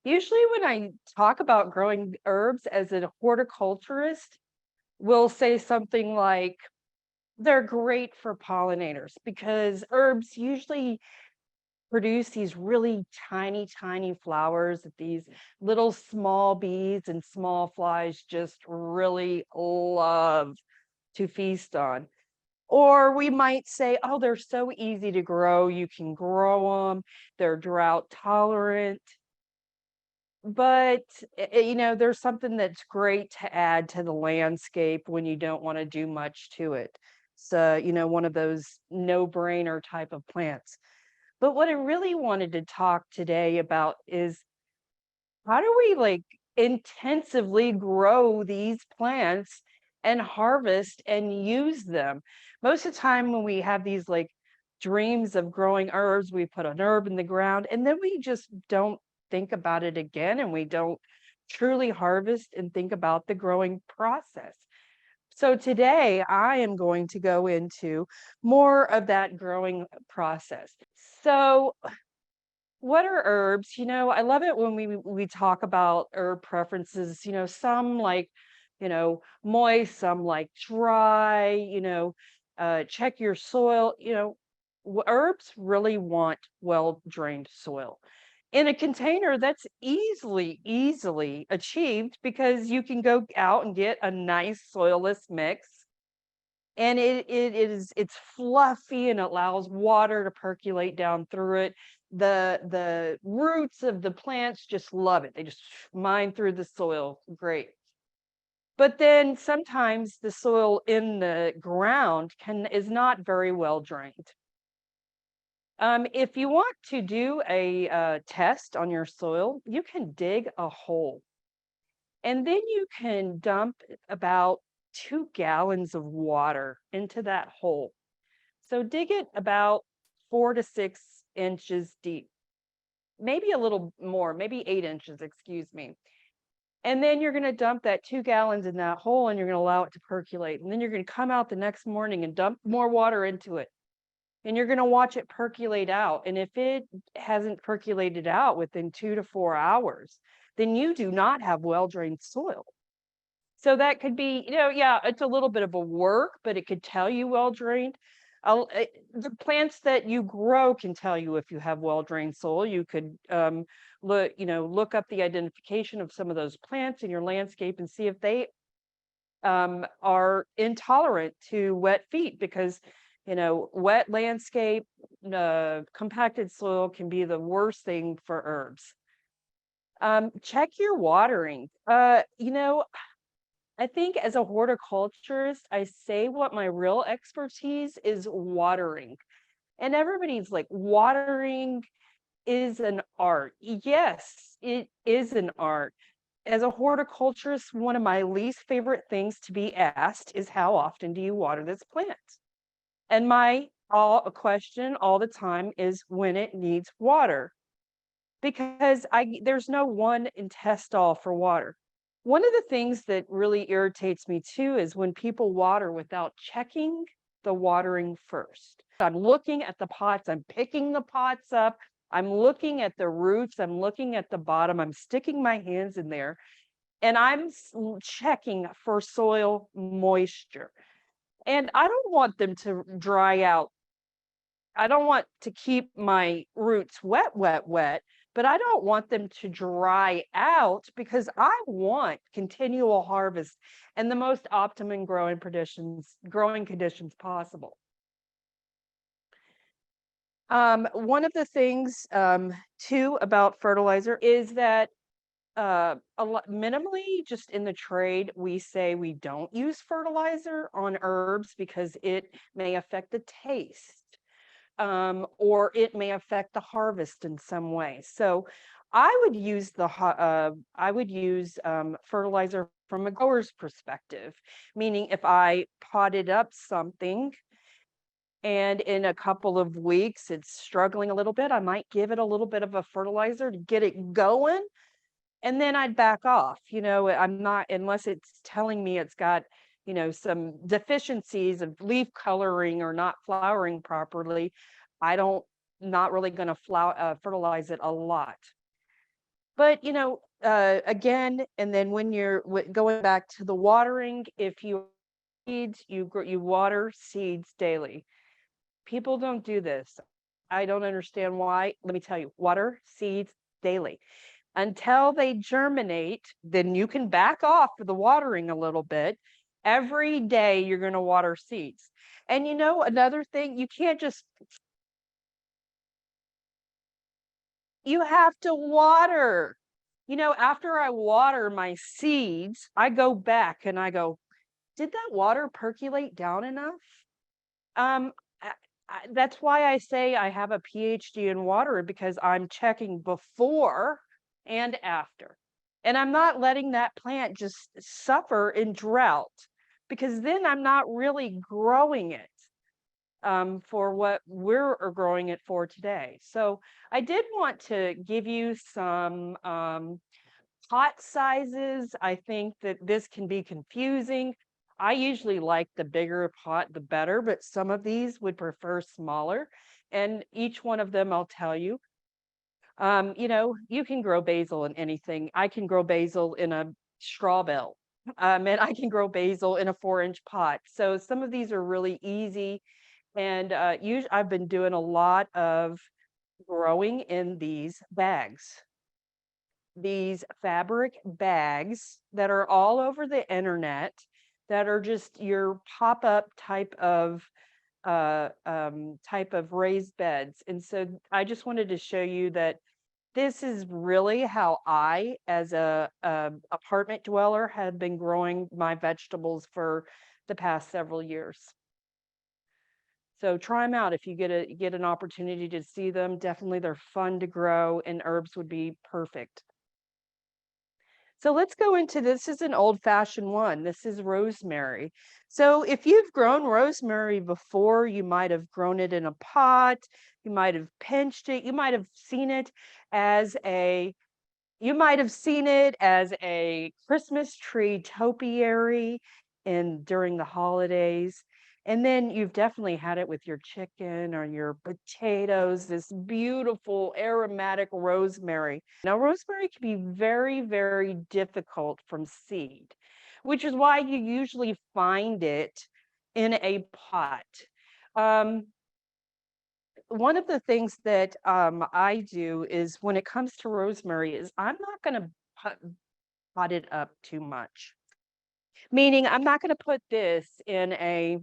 Usually, when I talk about growing herbs as a horticulturist, we'll say something like they're great for pollinators because herbs usually produce these really tiny, tiny flowers that these little small bees and small flies just really love to feast on. Or we might say, oh, they're so easy to grow. You can grow them. They're drought tolerant. But, there's something that's great to add to the landscape when you don't wanna do much to it. So, one of those no-brainer type of plants. But what I really wanted to talk today about is how do we, like, intensively grow these plants and harvest and use them? Most of the time when we have these, like, dreams of growing herbs, we put an herb in the ground, and then we just don't think about it again, and we don't truly harvest and think about the growing process. So today, I am going to go into more of that growing process. So what are herbs? I love it when we talk about herb preferences. Some like, moist, some like dry, check your soil. Herbs really want well-drained soil. In a container, that's easily achieved because you can go out and get a nice soilless mix and it's fluffy and allows water to percolate down through it. The roots of the plants just love it. They just mine through the soil. Great. But then sometimes the soil in the ground is not very well drained. If you want to do a test on your soil, you can dig a hole and then you can dump about 2 gallons of water into that hole. So dig it about 4 to 6 inches deep, maybe a little more, maybe 8 inches, excuse me. And then you're going to dump that 2 gallons in that hole and you're going to allow it to percolate. And then you're going to come out the next morning and dump more water into it. And you're going to watch it percolate out. And if it hasn't percolated out within 2 to 4 hours, then you do not have well-drained soil. So that could be, yeah, it's a little bit of a work, but it could tell you well-drained. The plants that you grow can tell you if you have well-drained soil. You could look up the identification of some of those plants in your landscape and see if they are intolerant to wet feet because wet landscape, compacted soil can be the worst thing for herbs. Check your watering. I think as a horticulturist, I say what my real expertise is watering. And everybody's like, watering is an art. Yes, it is an art. As a horticulturist, one of my least favorite things to be asked is how often do you water this plant? And my question all the time is when it needs water. Because there's no one in test all for water. One of the things that really irritates me too is when people water without checking the watering first. I'm looking at the pots, I'm picking the pots up, I'm looking at the roots, I'm looking at the bottom, I'm sticking my hands in there, and I'm checking for soil moisture. And I don't want them to dry out. I don't want to keep my roots wet, wet, wet, but I don't want them to dry out because I want continual harvest and the most optimum growing conditions possible. One of the things too about fertilizer is that minimally, just in the trade, we say we don't use fertilizer on herbs because it may affect the taste. Or it may affect the harvest in some way. So I would use fertilizer from a grower's perspective, meaning if I potted up something and in a couple of weeks it's struggling a little bit, I might give it a little bit of a fertilizer to get it going, and then I'd back off. I'm not, unless it's telling me it's got some deficiencies of leaf coloring or not flowering properly, not really going to fertilize it a lot. But, again, and then when you're going back to the watering, if you seeds, you water seeds daily. People don't do this. I don't understand why. Let me tell you, water seeds daily until they germinate. Then you can back off the watering a little bit. Every day you're going to water seeds. And another thing, you can't just, you have to water. After I water my seeds, I go back and I go, did that water percolate down enough? Um, I, that's why I say I have a PhD in water, because I'm checking before and after. And I'm not letting that plant just suffer in drought, because then I'm not really growing it for what we're growing it for today. So I did want to give you some pot sizes. I think that this can be confusing. I usually like the bigger pot, the better, but some of these would prefer smaller. And each one of them, I'll tell you, you can grow basil in anything. I can grow basil in a straw bale, and I can grow basil in a 4-inch pot. So some of these are really easy. And usually I've been doing a lot of growing in these fabric bags that are all over the internet, that are just your pop-up type of raised beds. And so I just wanted to show you that this is really how I, as a apartment dweller, have been growing my vegetables for the past several years. So try them out if you get an opportunity to see them. Definitely, they're fun to grow, and herbs would be perfect. So let's go into this. Is an old-fashioned one. This is rosemary. So if you've grown rosemary before, you might have grown it in a pot, you might have pinched it, you might have seen it as a Christmas tree topiary during the holidays. And then you've definitely had it with your chicken or your potatoes, this beautiful aromatic rosemary. Now, rosemary can be very, very difficult from seed, which is why you usually find it in a pot. Um, One of the things that I do is, when it comes to rosemary, is I'm not going to pot it up too much. Meaning, I'm not going to put this in a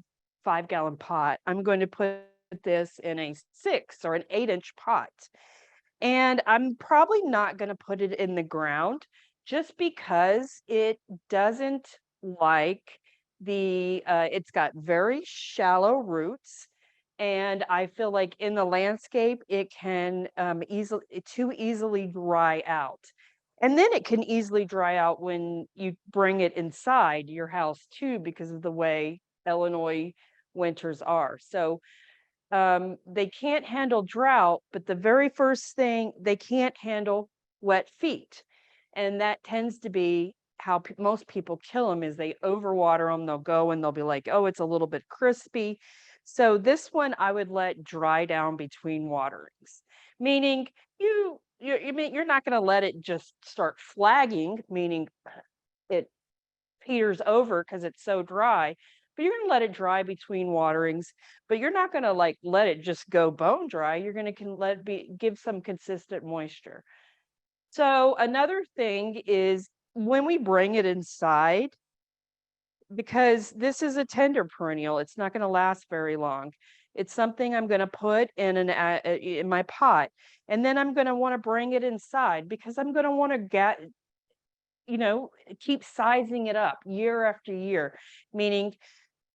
5-gallon pot. I'm going to put this in a 6 or an 8-inch pot. And I'm probably not going to put it in the ground, just because it doesn't like it's got very shallow roots. And I feel like in the landscape, it can too easily dry out. And then it can easily dry out when you bring it inside your house too, because of the way Illinois winters are. So they can't handle drought, but the very first thing, they can't handle wet feet. And that tends to be how most people kill them, is they overwater them. They'll go and they'll be like, oh, it's a little bit crispy. So this one I would let dry down between waterings, meaning you're not going to let it just start flagging, meaning it peters over because it's so dry. But you're going to let it dry between waterings, but you're not going to like let it just go bone dry. You're going to let it give some consistent moisture. So another thing is, when we bring it inside, because this is a tender perennial, it's not going to last very long. It's something I'm going to put in my pot, and then I'm going to want to bring it inside, because I'm going to want to keep sizing it up year after year. Meaning,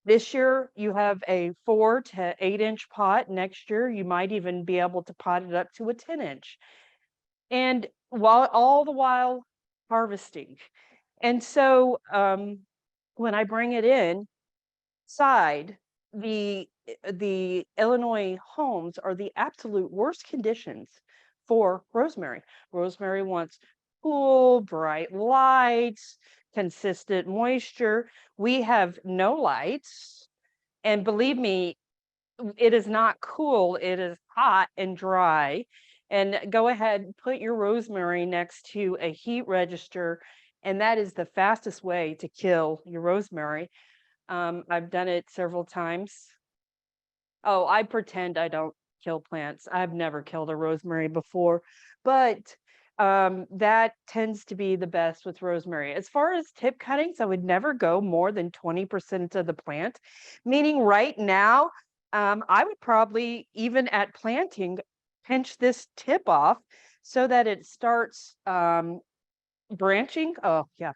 this year you have a 4 to 8-inch pot. Next year you might even be able to pot it up to a 10-inch, and all the while harvesting. And so when I bring it inside, the Illinois homes are the absolute worst conditions for rosemary. Rosemary wants cool, bright lights, consistent moisture. We have no lights. And believe me, it is not cool. It is hot and dry. And go ahead, put your rosemary next to a heat register, and that is the fastest way to kill your rosemary. I've done it several times. Oh, I pretend I don't kill plants. I've never killed a rosemary before, but that tends to be the best with rosemary. As far as tip cuttings, I would never go more than 20% of the plant, meaning right now, I would probably, even at planting, pinch this tip off so that it starts branching. Oh, yeah.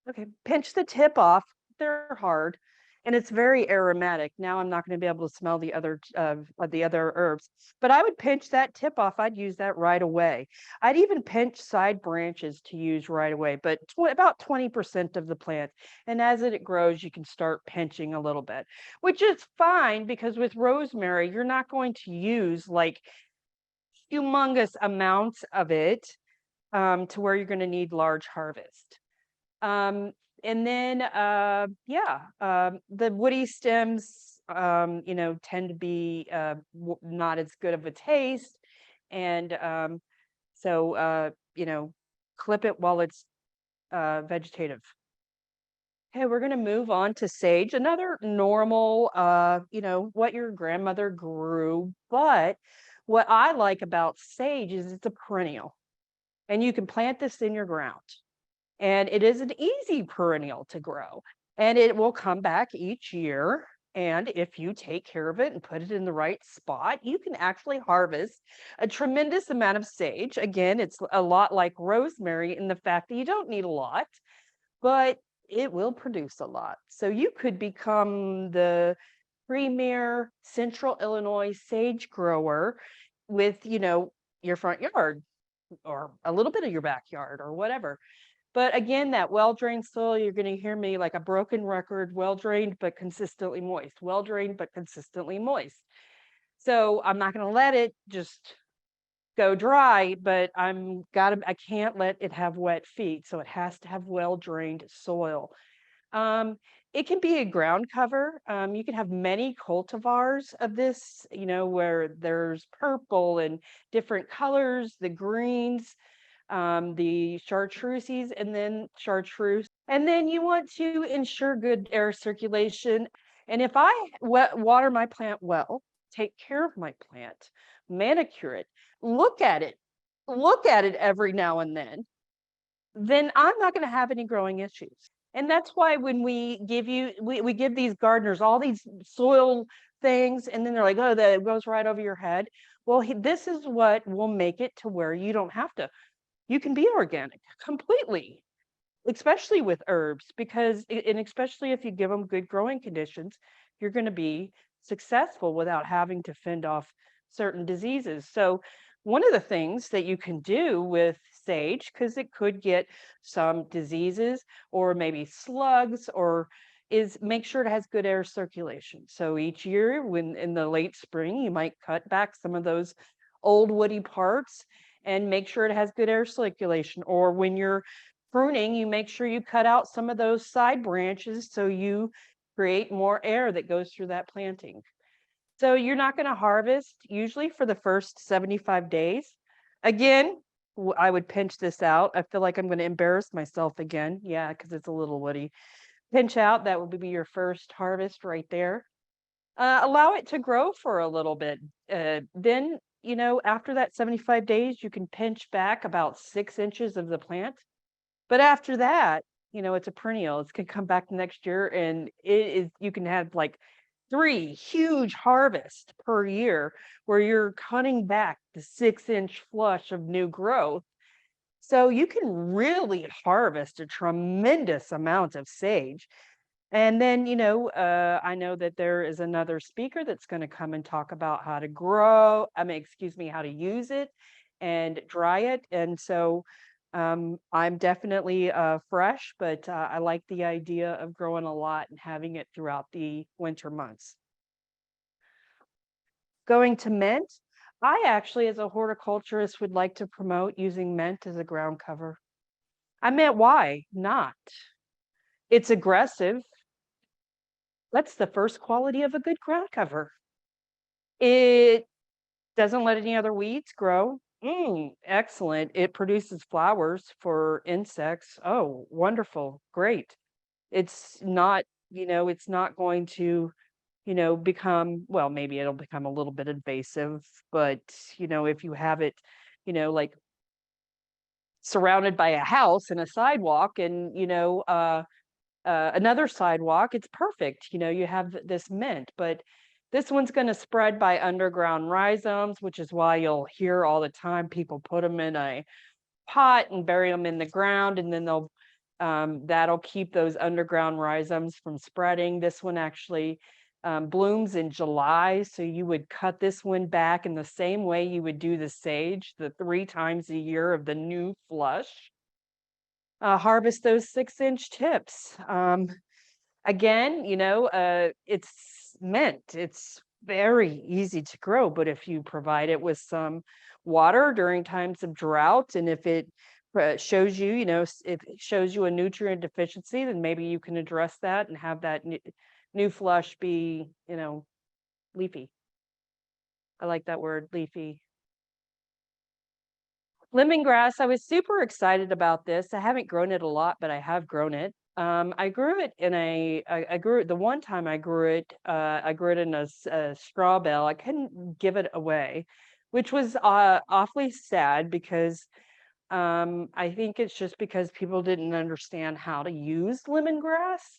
Okay, pinch the tip off. They're hard, and it's very aromatic. Now I'm not going to be able to smell the other herbs, but I would pinch that tip off. I'd use that right away. I'd even pinch side branches to use right away, but about 20% of the plant. And as it grows, you can start pinching a little bit, which is fine because with rosemary, you're not going to use like humongous amounts of it to where you're going to need large harvest. Um, and then, yeah, the woody stems, tend to be not as good of a taste. And so, clip it while it's vegetative. Okay, we're going to move on to sage, another normal, what your grandmother grew. But what I like about sage is it's a perennial, and you can plant this in your ground. And it is an easy perennial to grow, and it will come back each year. And if you take care of it and put it in the right spot, you can actually harvest a tremendous amount of sage. Again, it's a lot like rosemary in the fact that you don't need a lot, but it will produce a lot. So you could become the premier Central Illinois sage grower with, your front yard or a little bit of your backyard or whatever. But again, that well-drained soil, you're going to hear me like a broken record, well-drained but consistently moist, well-drained but consistently moist. So I'm not going to let it just go dry, but I can't let it have wet feet. So it has to have well-drained soil. Um, it can be a ground cover. You can have many cultivars of this, where there's purple and different colors, the greens, the chartreuses, and then chartreuse. And then you want to ensure good air circulation. And if I water my plant well, take care of my plant, manicure it, look at it, look at it every now and then I'm not going to have any growing issues. And that's why when we give these gardeners all these soil things, and then they're like, oh, that goes right over your head. Well, this is what will make it to where you don't have to. You can be organic completely, especially with herbs, and especially if you give them good growing conditions, you're going to be successful without having to fend off certain diseases. So one of the things that you can do with sage, because it could get some diseases or maybe slugs, or is make sure it has good air circulation. So each year, when in the late spring, you might cut back some of those old woody parts and make sure it has good air circulation. Or when you're pruning, you make sure you cut out some of those side branches so you create more air that goes through that planting. So you're not going to harvest usually for the first 75 days. Again, I would pinch this out. I feel like I'm going to embarrass myself again. Yeah, because it's a little woody. Pinch out, that would be your first harvest right there. Allow it to grow for a little bit. Then, after that 75 days, you can pinch back about 6 inches of the plant. But after that, it's a perennial. It's gonna come back next year, and you can have like 3 huge harvests per year where you're cutting back the 6-inch flush of new growth. So you can really harvest a tremendous amount of sage. And then, I know that there is another speaker that's going to come and talk about how to how to use it and dry it. And so I'm definitely fresh, but I like the idea of growing a lot and having it throughout the winter months. Going to mint, I actually, as a horticulturist, would like to promote using mint as a ground cover. I meant, why not? It's aggressive. That's the first quality of a good ground cover. It Doesn't let any other weeds grow. Excellent. It produces flowers for insects. Oh, wonderful. Great. It's not, it's not going to, become, well, maybe it'll become a little bit invasive, but, if you have it, like surrounded by a house and a sidewalk and, another sidewalk, it's perfect. You have this mint, but this one's going to spread by underground rhizomes, which is why you'll hear all the time people put them in a pot and bury them in the ground, and then they'll that'll keep those underground rhizomes from spreading. This one actually blooms in July, so you would cut this one back in the same way you would do the sage, the 3 times a year of the new flush. Harvest those 6-inch tips. Again, it's mint. It's very easy to grow, but if you provide it with some water during times of drought, and if it shows you, if it shows you a nutrient deficiency, then maybe you can address that and have that new flush be, leafy. I like that word, leafy. Lemongrass, I was super excited about this. I haven't grown it a lot, but I have grown it. I grew it in I grew it the one time I grew it in a straw bale. I couldn't give it away, which was awfully sad because I think it's just because people didn't understand how to use lemongrass.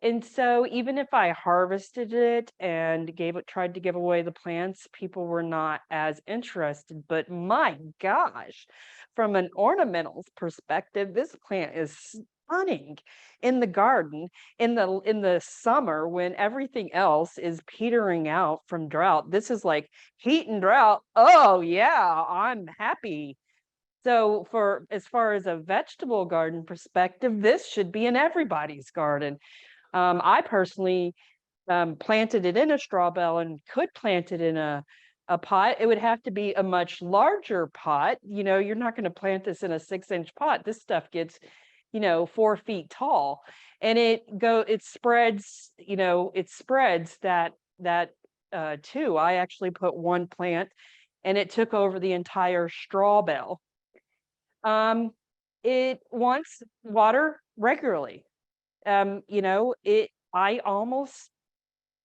And so even if I harvested it and tried to give away the plants, people were not as interested. But my gosh, from an ornamental perspective, this plant is stunning in the garden in the summer when everything else is petering out from drought. This is like heat and drought. Oh yeah, I'm happy. So for as far as a vegetable garden perspective, this should be in everybody's garden. I personally planted it in a straw bale and could plant it in a pot. It would have to be a much larger pot. You're not going to plant this in a 6-inch pot. This stuff gets, 4 feet tall, and it spreads. It spreads that too. I actually put one plant, and it took over the entire straw bale. It wants water regularly. I almost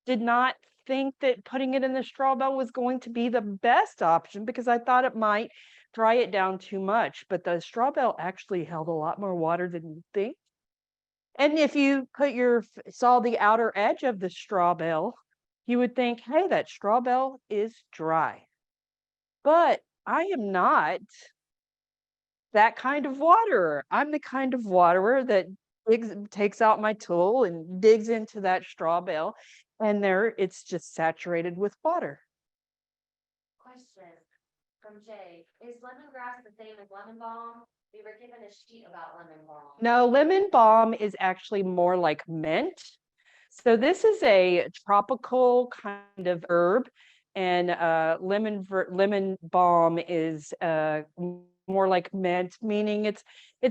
did not think that putting it in the straw bale was going to be the best option because I thought it might dry it down too much, but the straw bale actually held a lot more water than you think. And if you saw the outer edge of the straw bale, you would think, hey, that straw bale is dry. But I am not that kind of waterer. I'm the kind of waterer that takes out my tool and digs into that straw bale, and there it's just saturated with water. Question from Jay. Is lemongrass the same as lemon balm? We were given a sheet about lemon balm. No, lemon balm is actually more like mint. So this is a tropical kind of herb, and lemon balm is more like mint, meaning it's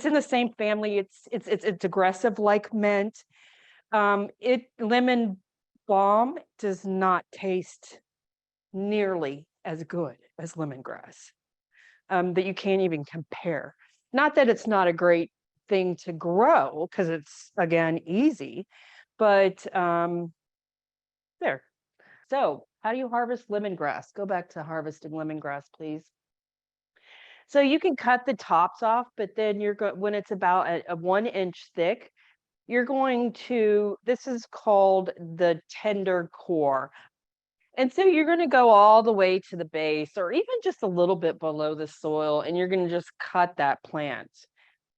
in the same family. It's aggressive like mint. Lemon balm does not taste nearly as good as lemongrass. That you can't even compare. Not that it's not a great thing to grow because it's again easy, but there. So, how do you harvest lemongrass? Go back to harvesting lemongrass, please. So you can cut the tops off, but then when it's about a 1 inch thick, you're going to, this is called the tender core. And so you're going to go all the way to the base or even just a little bit below the soil, and you're going to just cut that plant.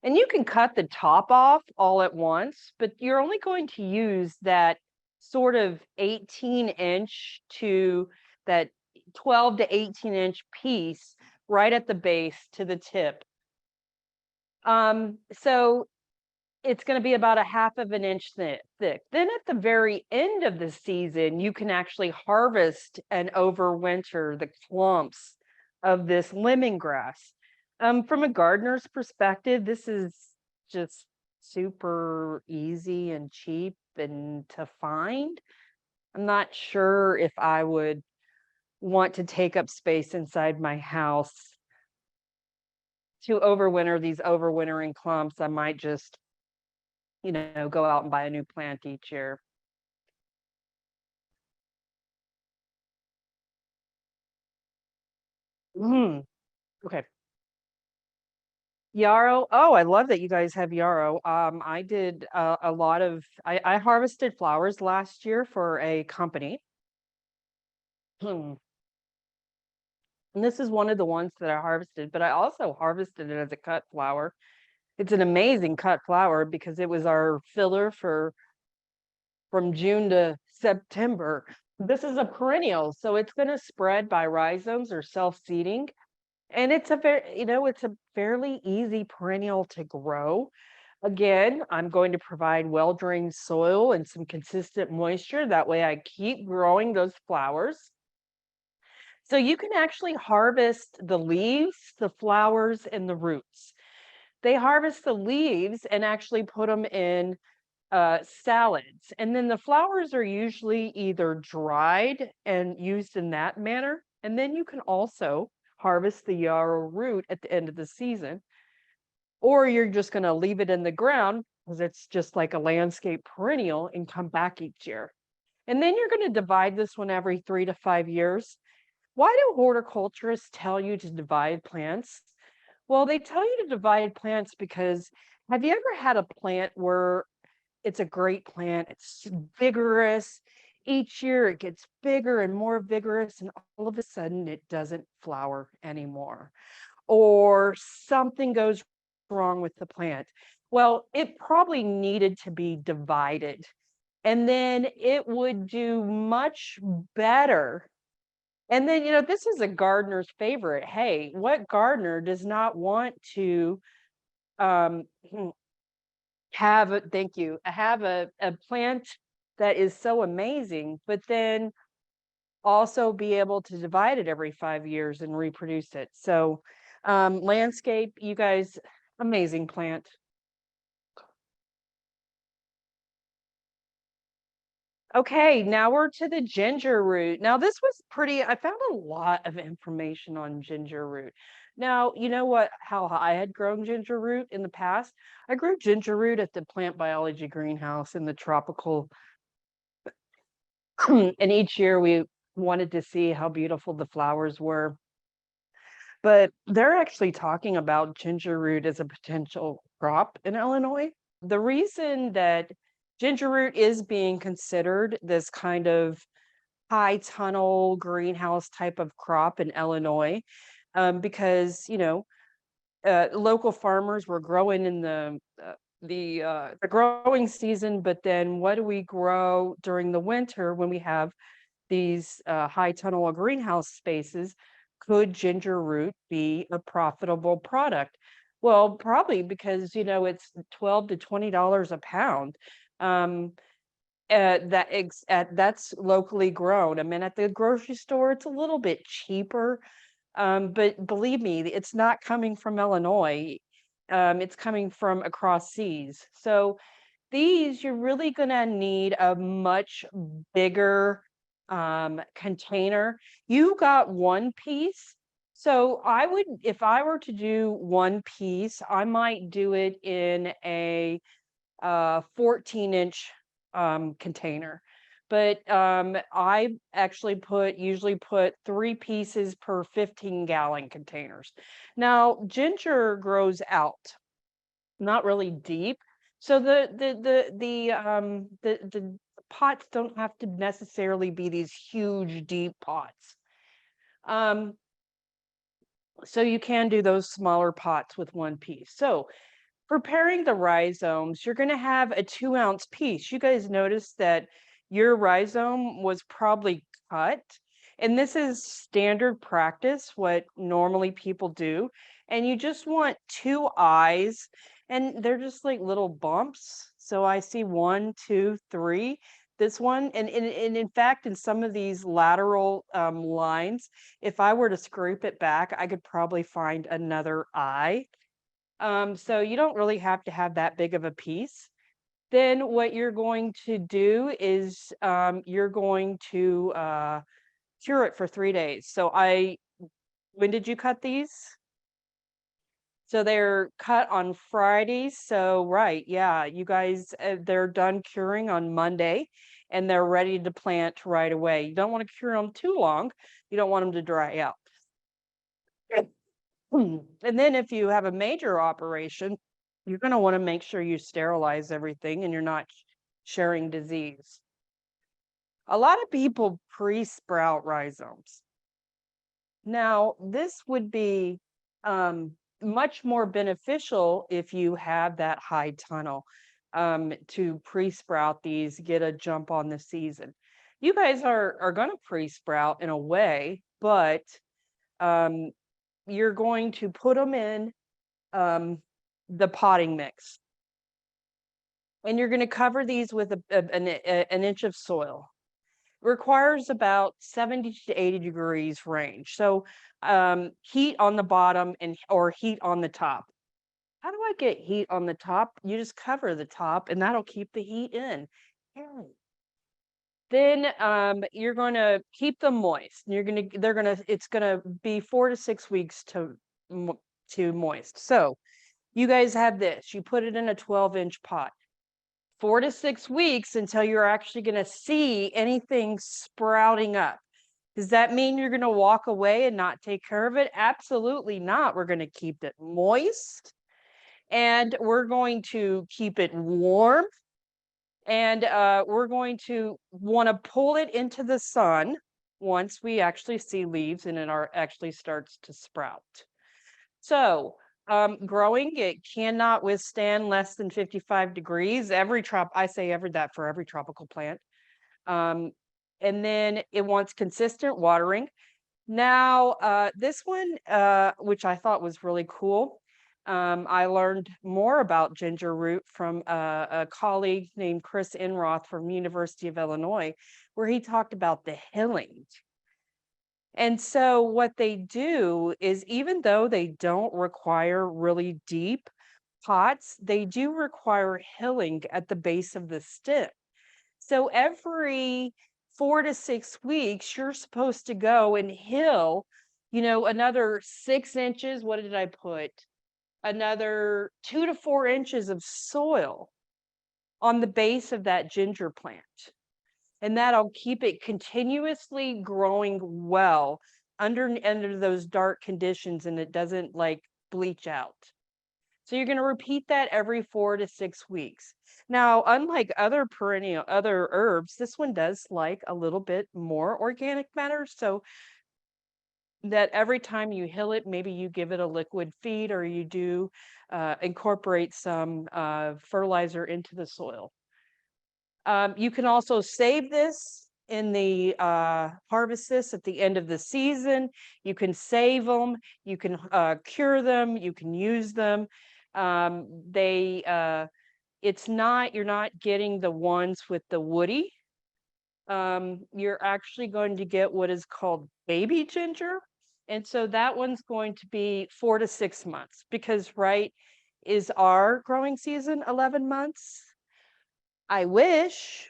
And you can cut the top off all at once, but you're only going to use that sort of 18-inch to that 12 to 18-inch piece right at the base to the tip. So it's going to be about a 1/2 inch thick. Then at the very end of the season, you can actually harvest and overwinter the clumps of this lemongrass. From a gardener's perspective, this is just super easy and cheap and to find. I'm not sure if I would want to take up space inside my house to overwinter these overwintering clumps, I might just, go out and buy a new plant each year. Mm, okay. Yarrow. Oh, I love that you guys have yarrow. I did a lot of, I harvested flowers last year for a company. And this is one of the ones that I harvested, but I also harvested it as a cut flower. It's an amazing cut flower because it was our filler for from June to September. This is a perennial, so it's going to spread by rhizomes or self-seeding. And it's a very, it's a fairly easy perennial to grow. Again, I'm going to provide well-drained soil and some consistent moisture. That way I keep growing those flowers. So you can actually harvest the leaves, the flowers, and the roots. They harvest the leaves and actually put them in salads. And then the flowers are usually either dried and used in that manner. And then you can also harvest the yarrow root at the end of the season, or you're just going to leave it in the ground because it's just like a landscape perennial and come back each year. And then you're going to divide this one every 3 to 5 years. Why do horticulturists tell you to divide plants? Well, they tell you to divide plants because have you ever had a plant where it's a great plant, it's vigorous? Each year it gets bigger and more vigorous, and all of a sudden it doesn't flower anymore, or something goes wrong with the plant. Well, it probably needed to be divided, and then it would do much better. And then, this is a gardener's favorite. Hey, what gardener does not want to um, thank you, have a plant that is so amazing, but then also be able to divide it every 5 years and reproduce it. So, landscape, you guys, amazing plant. Okay, now we're to the ginger root. Now, this was pretty, I found a lot of information on ginger root. Now, you know what, how I had grown ginger root in the past? I grew ginger root at the plant biology greenhouse in the tropical, and each year we wanted to see how beautiful the flowers were. But they're actually talking about ginger root as a potential crop in Illinois. The reason that ginger root is being considered this kind of high tunnel greenhouse type of crop in Illinois, because local farmers were growing in the growing season, but then what do we grow during the winter when we have these high tunnel or greenhouse spaces? Could ginger root be a profitable product? Well, probably because it's $12 to $20 a pound. Um, that's locally grown. I mean, at the grocery store, it's a little bit cheaper, but believe me, it's not coming from Illinois. It's coming from across seas. So these, you're really gonna need a much bigger container. You got one piece. So I would, if I were to do one piece, I might do it in a 14-inch container. But I actually usually put 3 pieces per 15-gallon containers. Now, ginger grows out, not really deep. So the pots don't have to necessarily be these huge deep pots. Um, so you can do those smaller pots with one piece. So preparing the rhizomes, you're going to have a 2-ounce piece. You guys noticed that your rhizome was probably cut. And this is standard practice, what normally people do. And you just want 2 eyes, and they're just like little bumps. So I see 1, 2, 3. This one, and in fact, in some of these lateral lines, if I were to scrape it back, I could probably find another eye. So you don't really have to have that big of a piece. Then what you're going to do is you're going to cure it for 3 days. So when did you cut these? So they're cut on Fridays. So right, yeah, you guys, they're done curing on Monday, and they're ready to plant right away. You don't want to cure them too long. You don't want them to dry out. And then if you have a major operation, you're going to want to make sure you sterilize everything and you're not sharing disease. A lot of people pre-sprout rhizomes. Now, this would be much more beneficial if you have that high tunnel to pre-sprout these, get a jump on the season. You guys are going to pre-sprout in a way, but um, you're going to put them in the potting mix. And you're going to cover these with an inch of soil. Requires about 70 to 80 degrees range. So heat on the bottom or heat on the top. How do I get heat on the top? You just cover the top and that'll keep the heat in. Yeah. Then you're going to keep them moist. It's going to be 4 to 6 weeks to moist. So you guys have this. You put it in a 12-inch pot. 4 to 6 weeks until you're actually going to see anything sprouting up. Does that mean you're going to walk away and not take care of it? Absolutely not. We're going to keep it moist and we're going to keep it warm. And we're going to want to pull it into the sun once we actually see leaves and actually starts to sprout. So growing, it cannot withstand less than 55 degrees. I say that for every tropical plant. And then it wants consistent watering. Now, this one, which I thought was really cool, I learned more about ginger root from a colleague named Chris Enroth from University of Illinois, where he talked about the healing. And so what they do is even though they don't require really deep pots, they do require hilling at the base of the stem. So every 4 to 6 weeks, you're supposed to go and hill, another 6 inches. What did I put? Another 2 to 4 inches of soil on the base of that ginger plant. And that'll keep it continuously growing well under those dark conditions and it doesn't like bleach out. So you're going to repeat that every 4 to 6 weeks. Now, unlike other herbs, this one does like a little bit more organic matter. So that every time you hill it, maybe you give it a liquid feed or you do incorporate some fertilizer into the soil. You can also save this in the harvest this at the end of the season. You can save them, you can cure them, you can use them. You're not getting the ones with the woody. You're actually going to get what is called baby ginger. And so that one's going to be 4 to 6 months because, right, is our growing season 11 months? I wish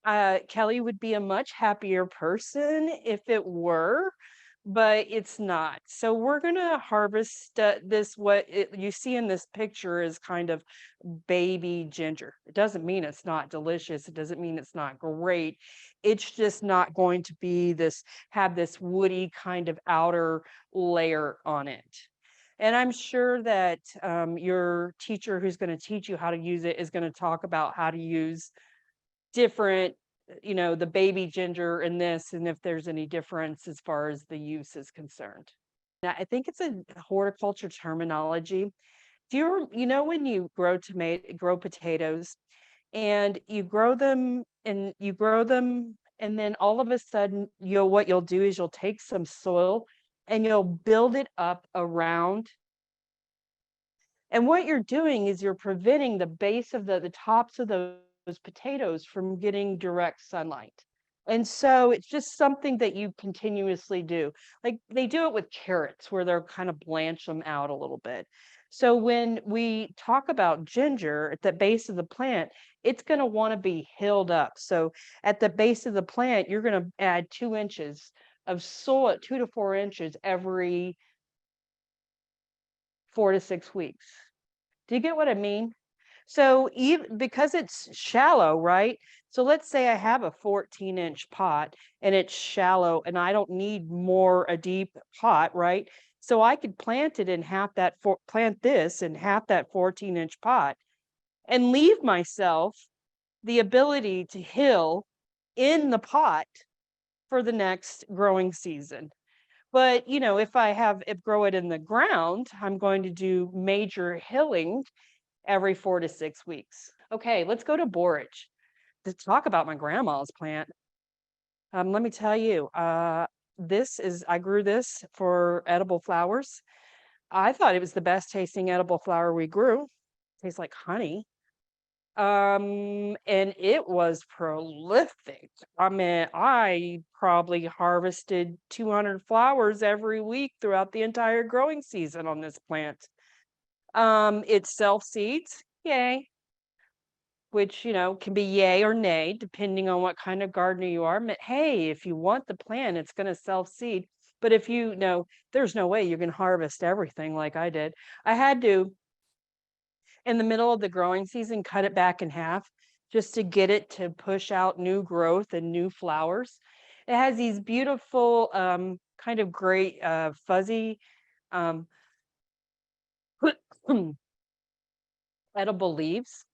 Kelly would be a much happier person if it were, but it's not. So we're going to harvest you see in this picture is kind of baby ginger. It doesn't mean it's not delicious. It doesn't mean it's not great. It's just not going to have this woody kind of outer layer on it. And I'm sure that your teacher who's going to teach you how to use it is going to talk about how to use different, the baby ginger in this, and if there's any difference as far as the use is concerned. Now, I think it's a horticulture terminology. When you grow potatoes and you grow them and then all of a sudden what you'll do is you'll take some soil and you'll build it up around. And what you're doing is you're preventing the base of the tops of those potatoes from getting direct sunlight. And so it's just something that you continuously do. Like they do it with carrots where they'll kind of blanch them out a little bit. So when we talk about ginger at the base of the plant, it's going to want to be hilled up. So at the base of the plant, you're going to add 2 inches of soil, 2 to 4 inches every 4 to 6 weeks. Do you get what I mean? So even because it's shallow, right? So let's say I have a 14-inch pot and it's shallow and I don't need a deep pot, right? So I could plant it in plant this in half that 14-inch pot and leave myself the ability to hill in the pot for the next growing season. But, if grow it in the ground, I'm going to do major hilling every 4 to 6 weeks. Okay, let's go to borage. To talk about my grandma's plant. Let me tell you, I grew this for edible flowers. I thought it was the best tasting edible flower we grew. Tastes like honey. And it was prolific. I mean, I probably harvested 200 flowers every week throughout the entire growing season on this plant. It self seeds, yay, which, can be yay or nay, depending on what kind of gardener you are. But hey, if you want the plant, it's going to self seed. But if you know, there's no way you can harvest everything like I did. I had to, in the middle of the growing season, cut it back in half just to get it to push out new growth and new flowers. It has these beautiful, kind of great, fuzzy, um, edible leaves.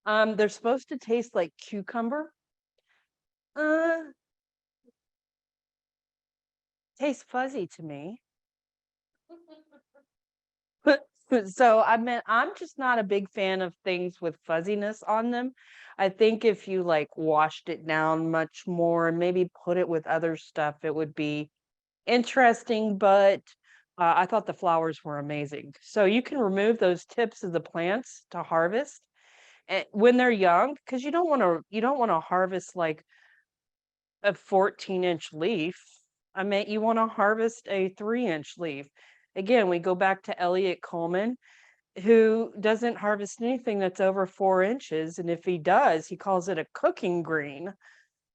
They're supposed to taste like cucumber. Uh, Tastes fuzzy to me. So I'm just not a big fan of things with fuzziness on them. I think if you like washed it down much more and maybe put it with other stuff, it would be interesting, but I thought the flowers were amazing. So you can remove those tips of the plants to harvest when they're young, because you don't want to harvest like a 14-inch leaf. I mean, you want to harvest a 3-inch leaf. Again, we go back to Elliot Coleman, who doesn't harvest anything that's over 4 inches. And if he does, he calls it a cooking green.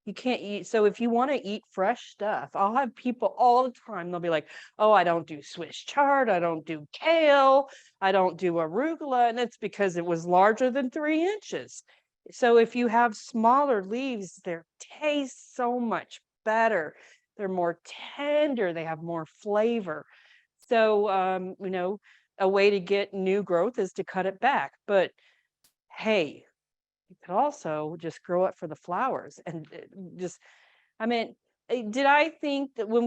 You can't eat. So if you want to eat fresh stuff, I'll have people all the time. They'll be like, "Oh, I don't do Swiss chard. I don't do kale. I don't do arugula." And it's because it was larger than 3 inches. So if you have smaller leaves, they taste so much better. They're more tender. They have more flavor. So, a way to get new growth is to cut it back. But hey, you could also just grow it for the flowers and just, I mean, did I think that when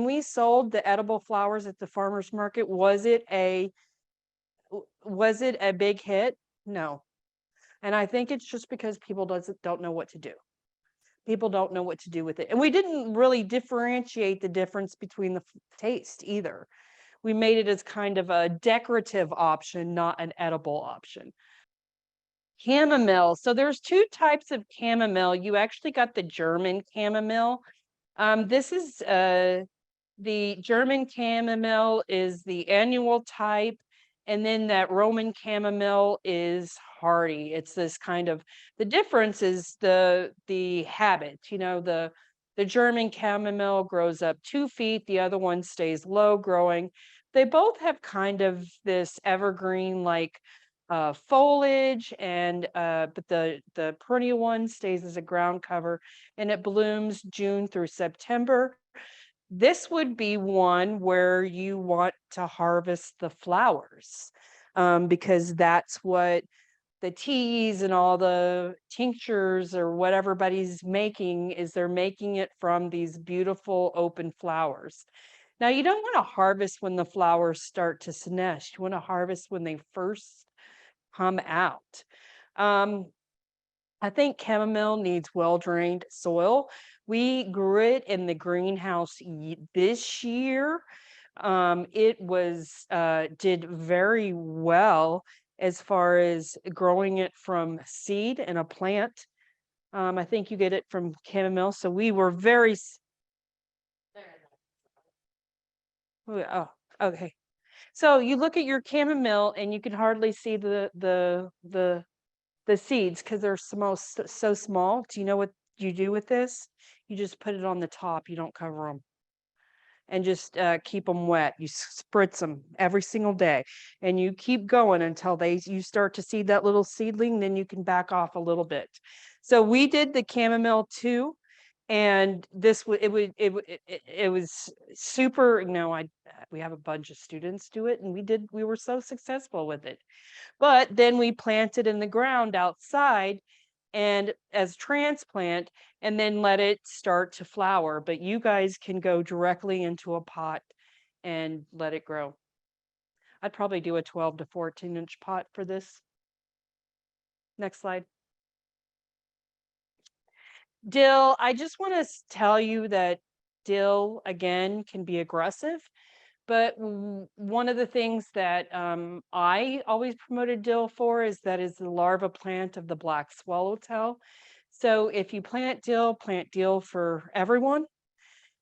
we sold the edible flowers at the farmers market, was it a big hit? No. And I think it's just because people don't know what to do. People don't know what to do with it. And we didn't really differentiate the difference between the taste either. We made it as kind of a decorative option, not an edible option. Chamomile. So there's two types of chamomile. You actually got the German chamomile. This is the German chamomile is the annual type, and then that Roman chamomile is hardy. It's this kind of the difference is the habit. The German chamomile grows up 2 feet, the other one stays low growing. They both have kind of this evergreen like foliage, and but the perennial one stays as a ground cover, and it blooms June through September. This would be one where you want to harvest the flowers, because that's what the teas and all the tinctures or what everybody's making is they're making it from these beautiful open flowers. Now, you don't want to harvest when the flowers start to senesce. You want to harvest when they first come out. Um, I think chamomile needs well-drained soil. We grew it in the greenhouse this year. It did very well as far as growing it from seed in a plant. I think you get it from chamomile. So we were Very nice. oh, okay. So you look at your chamomile and you can hardly see the seeds because they're so small. Do you know what you do with this? You just put it on the top. You don't cover them and just keep them wet. You spritz them every single day, and you keep going until you start to see that little seedling. Then you can back off a little bit. So we did the chamomile too, and it was super. We have a bunch of students do it, and we were so successful with it. But then we planted in the ground outside and as transplant and then let it start to flower. But you guys can go directly into a pot and let it grow. I'd probably do a 12 to 14-inch pot for this. Next slide. Dill, I just want to tell you that dill, again, can be aggressive. But one of the things that I always promoted dill for is the larva plant of the black swallowtail. So if you plant dill for everyone.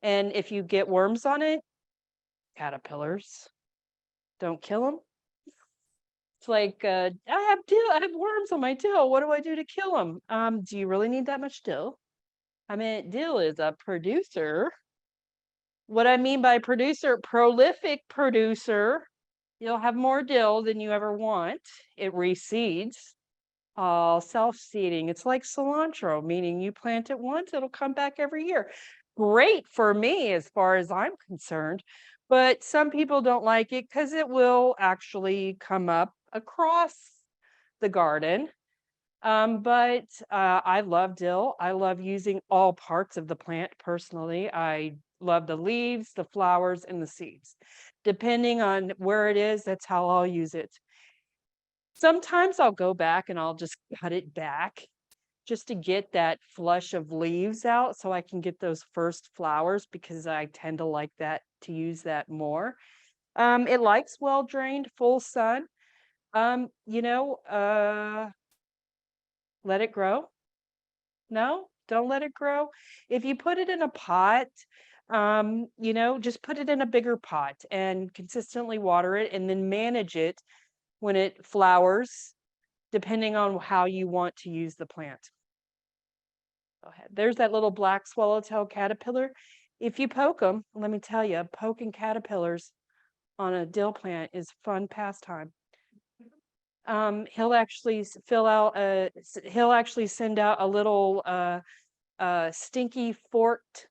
And if you get worms on it, caterpillars, don't kill them. It's like, I have worms on my dill. What do I do to kill them? Do you really need that much dill? I mean, dill is a producer. What I mean by producer, prolific producer. You'll have more dill than you ever want. It reseeds. Self-seeding. It's like cilantro, meaning you plant it once, it'll come back every year. Great for me as far as I'm concerned, but some people don't like it because it will actually come up across the garden. But I love dill. I love using all parts of the plant personally. I love the leaves, the flowers, and the seeds. Depending on where it is, that's how I'll use it. Sometimes I'll go back and I'll just cut it back just to get that flush of leaves out so I can get those first flowers because I tend to like that to use that more. It likes well-drained, full sun. You know, let it grow. No, don't let it grow. If you put it in a pot, just put it in a bigger pot and consistently water it and then manage it when it flowers, depending on how you want to use the plant. Go ahead. There's that little black swallowtail caterpillar. If you poke them, let me tell you, poking caterpillars on a dill plant is fun pastime. He'll actually he'll actually send out a little stinky forked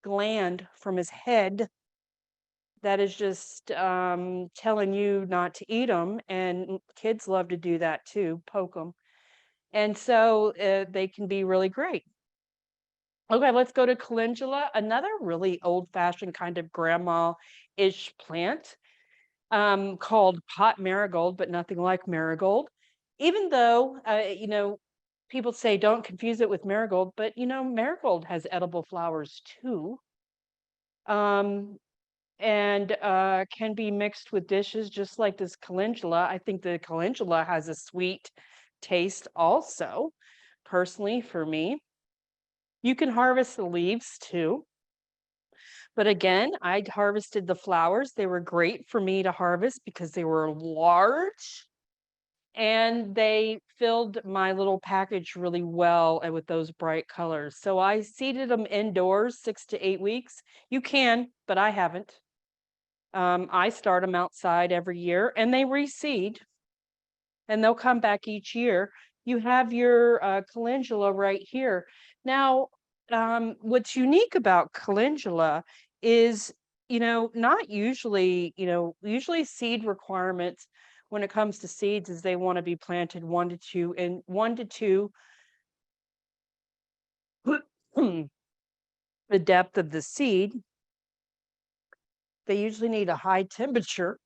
gland from his head that is just telling you not to eat them. And kids love to do that too, poke them. And so they can be really great. Okay, let's go to calendula, another really old-fashioned kind of grandma-ish plant called pot marigold, but nothing like marigold. Even though, people say don't confuse it with marigold, but marigold has edible flowers too. And can be mixed with dishes just like this calendula. I think the calendula has a sweet taste also, personally for me. You can harvest the leaves too. But again, I harvested the flowers. They were great for me to harvest because they were large and they filled my little package really well with those bright colors. So I seeded them indoors 6 to 8 weeks. You can, but I haven't. I start them outside every year and they reseed and they'll come back each year. You have your calendula right here. Now, what's unique about calendula is, not usually, usually seed requirements when it comes to seeds is they want to be planted 1 to 2 and 1 to 2 the depth of the seed. They usually need a high temperature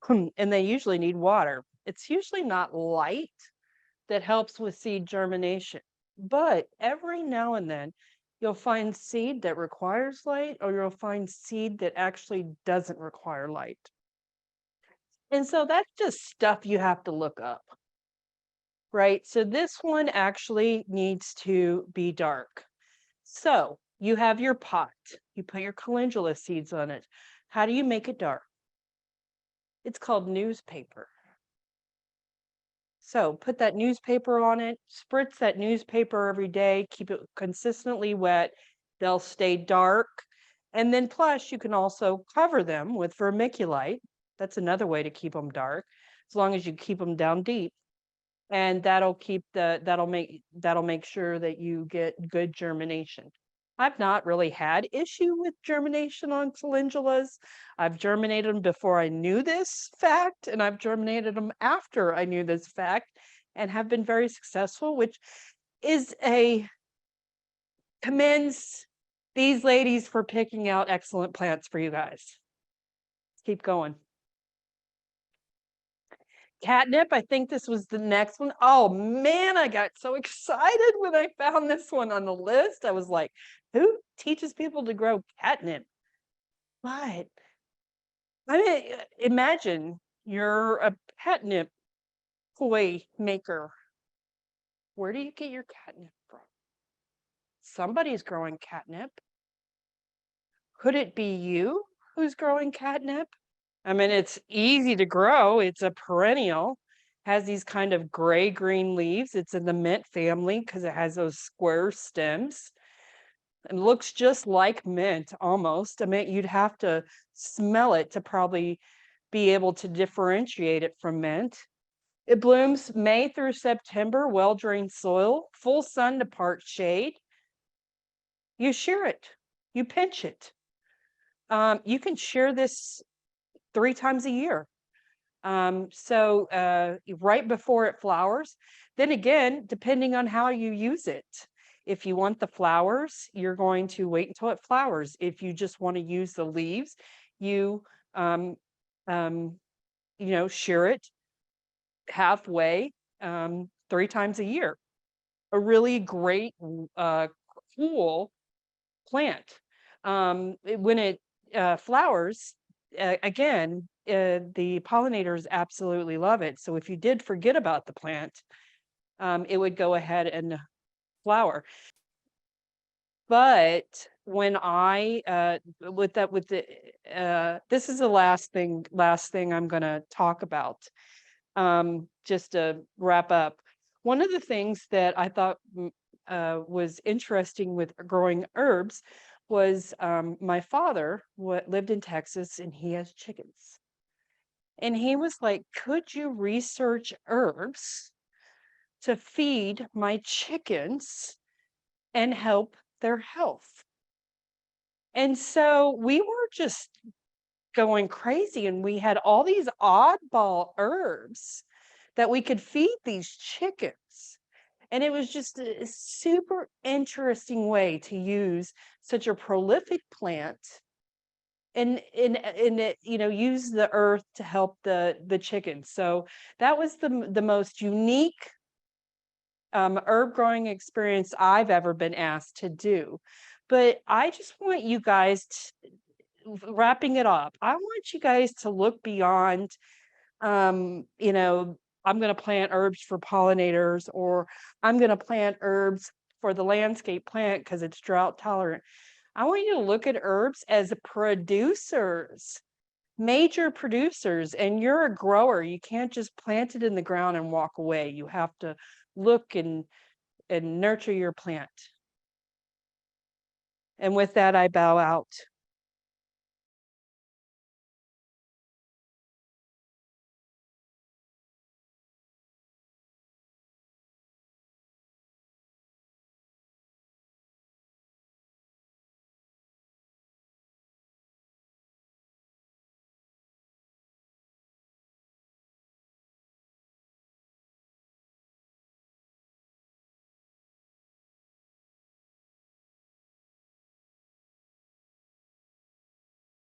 and they usually need water. It's usually not light that helps with seed germination. But every now and then, you'll find seed that requires light, or you'll find seed that actually doesn't require light. And so that's just stuff you have to look up, right? So this one actually needs to be dark. So you have your pot, you put your calendula seeds on it. How do you make it dark? It's called newspaper. So put that newspaper on it, spritz that newspaper every day, keep it consistently wet. They'll stay dark. And then plus you can also cover them with vermiculite. That's another way to keep them dark, as long as you keep them down deep. And that'll make sure that you get good germination. I've not really had issue with germination on calendulas. I've germinated them before I knew this fact, and I've germinated them after I knew this fact, and have been very successful, which is a commends these ladies for picking out excellent plants for you guys. Keep going. Catnip, I think this was the next one. Oh man, I got so excited when I found this one on the list. I was like, who teaches people to grow catnip? But I mean, imagine you're a catnip toy maker. Where do you get your catnip from? Somebody's growing catnip. Could it be you who's growing catnip? I mean, it's easy to grow. It's a perennial, has these kind of gray-green leaves. It's in the mint family because it has those square stems. It looks just like mint almost. I mean, you'd have to smell it to probably be able to differentiate it from mint. It blooms May through September, well-drained soil, full sun to part shade. You shear it, you pinch it. You can shear this 3 times a year. Right before it flowers. Then again, depending on how you use it. If you want the flowers, you're going to wait until it flowers. If you just want to use the leaves, you um, um, shear it halfway 3 times a year. A really great cool plant. When it flowers, again, the pollinators absolutely love it. So if you did forget about the plant, it would go ahead and flower. But when I with the this is the last thing I'm going to talk about. Just to wrap up, one of the things that I thought was interesting with growing herbs was my father lived in Texas and he has chickens. And he was like, could you research herbs to feed my chickens and help their health? And so we were just going crazy and we had all these oddball herbs that we could feed these chickens. And it was just a super interesting way to use such a prolific plant and it, use the earth to help the chickens. So that was the most unique herb growing experience I've ever been asked to do. But I just want you guys wrapping it up, I want you guys to look beyond, I'm going to plant herbs for pollinators, or I'm going to plant herbs for the landscape plant because it's drought tolerant. I want you to look at herbs as producers, major producers, and you're a grower. You can't just plant it in the ground and walk away. You have to look and nurture your plant. And with that, I bow out.